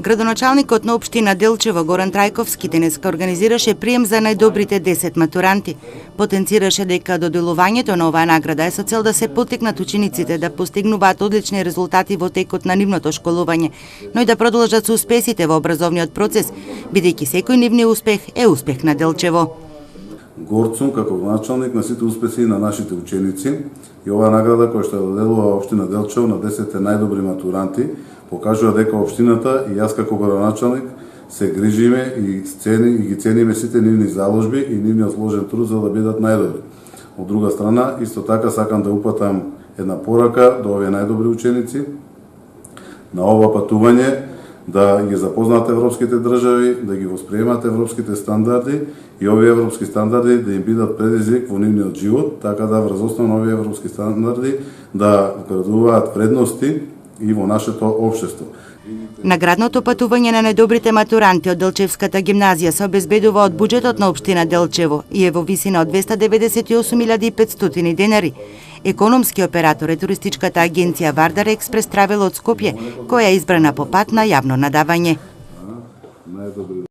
Градоначалникот на општина Делчево Горан Трајковски денеска организираше прием за најдобрите 10 матуранти. Потенцираше дека доделувањето на оваа награда е со цел да се поттикнат учениците да постигнуваат одлични резултати во текот на нивното школување, но и да продолжат со успесите во образовниот процес, бидејќи секој нивни успех е успех на Делчево. Горд сум како началник на сите успеси на нашите ученици и оваа награда која што доделува општина Делчево на 10 најдобри матуранти покажува дека општината и јас како градоначалник се грижиме и ги цениме сите нивни заложби и нивниот сложен труд за да бидат најдобри. Од друга страна, исто така сакам да упатам една порака до овие најдобри ученици на ова патување да ги запознаат европските држави, да ги восприемат европските стандарди и овие европски стандарди да им бидат предизвик во нивниот живот, така да врз основа на овие европски стандарди да вградуваат вредности и во нашето општество. Наградното патување на најдобрите матуранти од Делчевската гимназија се обезбедува од буџетот на општина Делчево и е во висина од 298.500 денари. Економски оператор е туристичката агенција Вардар Експрес Травел од Скопје, која е избрана по пат на јавно надавање.